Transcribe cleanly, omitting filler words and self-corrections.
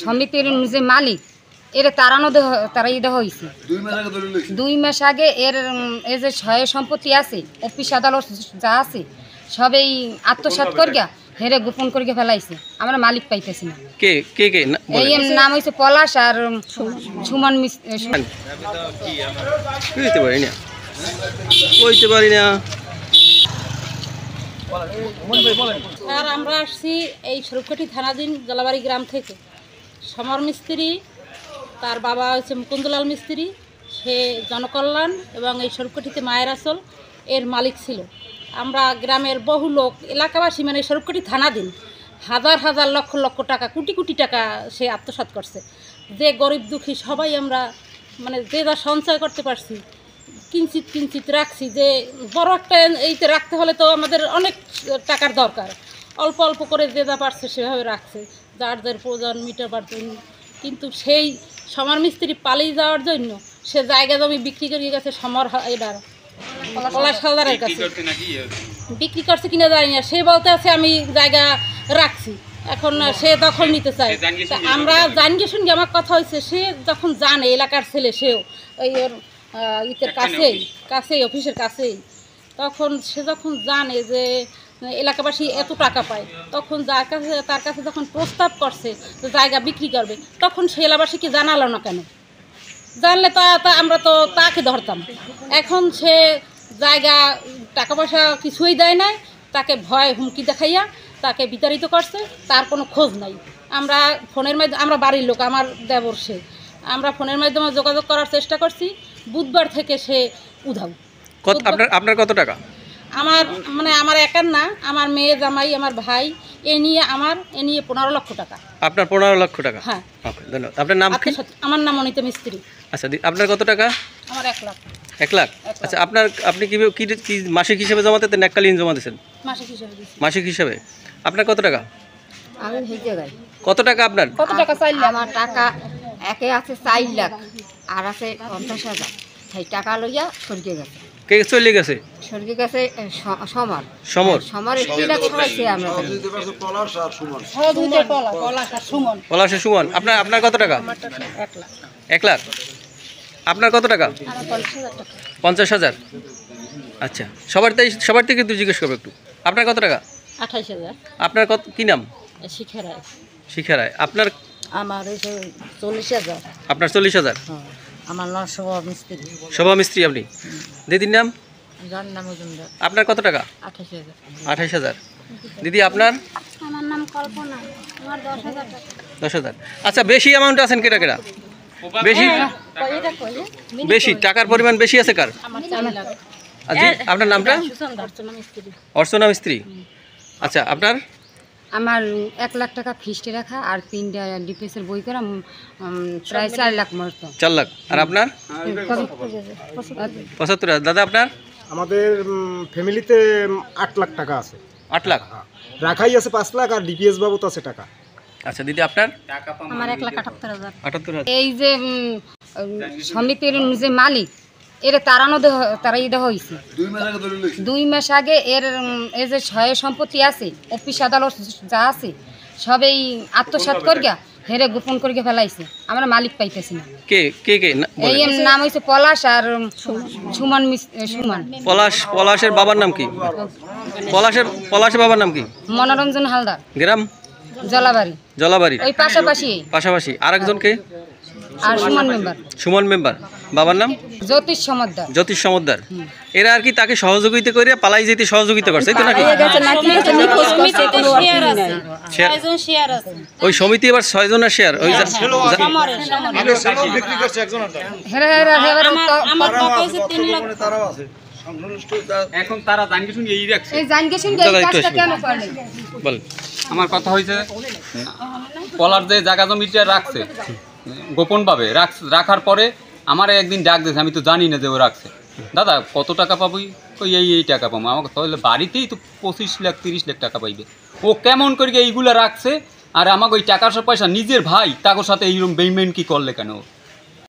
সমিতির যে মালিক এর তারাই দেওয়া হয়েছে 2 মাস আগে। এর যে সহায় সম্পত্তি আছে অফিস আদালত যা আছে সবই আত্মসাৎ করিয়া হেরে গোপন করিয়া ফেলাইছে। আমরা মালিক পাইতেছি না। কে কে কে এই নাম হয়েছে পলাশ আর সুমন বুঝতে পারি না আর আমরা আসছি এই সরুপকাঠি থানাধীন জলাবাড়ি গ্রাম থেকে। সমর মিস্ত্রি, তার বাবা হচ্ছে মুকুন্দলাল মিস্ত্রি, সে জনকল্যাণ এবং এই সরুপকাঠিতে মায়ের আসল এর মালিক ছিল। আমরা গ্রামের বহু লোক এলাকাবাসী মানে সরুপকাঠি থানাধীন হাজার হাজার লক্ষ লক্ষ টাকা কোটি কোটি টাকা সে আত্মসাৎ করছে। যে গরিব দুঃখী সবাই আমরা মানে যে যা সঞ্চয় করতে পারছি কিঞ্চিত কিঞ্চিত রাখছি। যে বড় একটা এইতে রাখতে হলে তো আমাদের অনেক টাকার দরকার, অল্প অল্প করে যে যা পারছে সেভাবে রাখছে যার যার প্রয়োজন মিটাবার জন্য। কিন্তু সেই সমর মিস্ত্রি পালিয়ে যাওয়ার জন্য সে জায়গা জমি বিক্রি করে গেছে সমর এবার পলাশ হালদারের কাছে। বিক্রি করছে কিনা জানি না, সে বলতে আছে আমি জায়গা রাখছি, এখন সে দখল নিতে চায়। আমরা জানিয়ে শুনি আমার কথা হয়েছে, সে যখন জানে এলাকার ছেলে, সেও ওই ওর ইতের কাছেই অফিসের কাছেই, তখন সে যখন জানে যে এলাকাবাসী এত টাকা পায়, তখন তার কাছে যখন প্রস্তাব করছে যে জায়গা বিক্রি করবে, তখন সে এলাকাবাসীকে জানালো না কেন? জানলে তা আমরা তো তাকে ধরতাম। এখন সে জায়গা টাকা পয়সা কিছুই দেয় নাই, তাকে ভয় হুমকি দেখাইয়া তাকে বিতাড়িত করছে, তার কোনো খোঁজ নাই। আমরা ফোনের মাধ্যমে, আমরা বাড়ির লোক, আমার দেবর সে, আমরা ফোনের মাধ্যমে যোগাযোগ করার চেষ্টা করছি। বুধবার থেকে সে উধাও। আপনার কত টাকা? আমার একার না, আমার মেয়ে জামাই আমার ভাই এ নিয়ে 15 লক্ষ টাকা। আপনার 15 লক্ষ টাকা? হ্যাঁ। ওকে, ধন্যবাদ। আপনার নাম কি? আমার নাম অনিতা মিস্ত্রি। আচ্ছা, আপনার কত টাকা? আমার 1 লাখ। 1 লাখ। আচ্ছা, আপনি কি মাসিক হিসাবে জমা দিতেন, এককালীন জমা দিয়েছেন? মাসিক হিসাবে। আপনার কত টাকা? আমি এই জায়গায় কত টাকা আপনার? কত টাকা চাইলে? আমার টাকা একে আছে 4 লাখ আর আছে 50,000। সেই টাকা লইয়া সরকে গেছে। কে চলে গেছে? সরকে গেছে সমর 2 লাখ ছড়াইছে। আমরা পলাশ আর সুমন। আপনার কত টাকা? 1 লাখ। আপনার কত টাকা? 50,000। আচ্ছা, সবার থেকে একটু জিজ্ঞেস করবো একটু। আপনার কত টাকা? 28,000। আপনার কি নাম? শিখা রায়। আপনার? আমার 40,000। আপনার 40,000। আমার নাম শোভা মিস্ত্রি। আপনি? দিদির নাম? আপনার কত টাকা? 28,000। দিদি আপনার? আমার নাম কল্পনা, আমার 10,000 টাকা। 10,000। আচ্ছা, বেশি অ্যামাউন্ট আছেন কেটা? বেশি টাকার পরিমাণ বেশি আছে কার? আপনার নামটা? অর্চনা মিস্ত্রি। আচ্ছা, আপনার? আমার 1 লাখ টাকা ফিস্টে রাখা আর 3টা ডিপিএসের বই করা, প্রায় 4 লাখ মতো। 4 লাখ। আর আপনার? 75,000। দাদা আপনার? আমাদের ফ্যামিলিতে 8 লাখ টাকা আছে। 8 লাখ রাখাই আছে 5 লাখ আর ডিপিএস বাবদ আছে টাকা। আচ্ছা, দিদি আপনার? আমার 1,78,000। 78,000। এই যে সমিতির যে মালিক এর তারাই দেওয়া হয়েছে 2 মাস আগে। এর যে সহায় সম্পত্তি আছে অফিস আদালত যা আছে সবই আত্মসাৎ করিয়া হেরে গোপন করিয়া ফেলাইছে। আমরা মালিক পাইতেছি না। কে কে কে এই নাম হয়েছে পলাশ আর সুমন। পলাশের বাবার নাম কি? পলাশের বাবার নাম কি? মনোরঞ্জন হালদার। গ্রাম? জলাবাড়ি। ওই পাশাপাশি। আরেকজন কে? আর সুমন মেম্বার। বাবার নাম? জ্যোতিষ সমদ্দার। এরা আর কি তাকে সহযোগিতা করে পালাই যেতে সহযোগিতা করছে, তাই তো নাকি? ওই সমিতি এবার 6 জনের শেয়ার। ওই এখন তারা জানকে শুনি এই রাখছে। আমার কথা হয়েছে, পলার যে জায়গা জমিটা রাখছে গোপনভাবে রাখার পরে আমার একদিন ডাক দিয়েছে, আমি তো জানি না যে ও রাখছে। দাদা কত টাকা পাবি? এই টাকা পাবো। আমাকে তাহলে বাড়িতেই তো 25 লাখ 30 লাখ টাকা পাইবে। ও কেমন করে এইগুলো রাখছে আর আমাকে ওই টাকা পয়সা নিজের ভাই তার সাথে এইরকম বেইমান কি করলে কেন?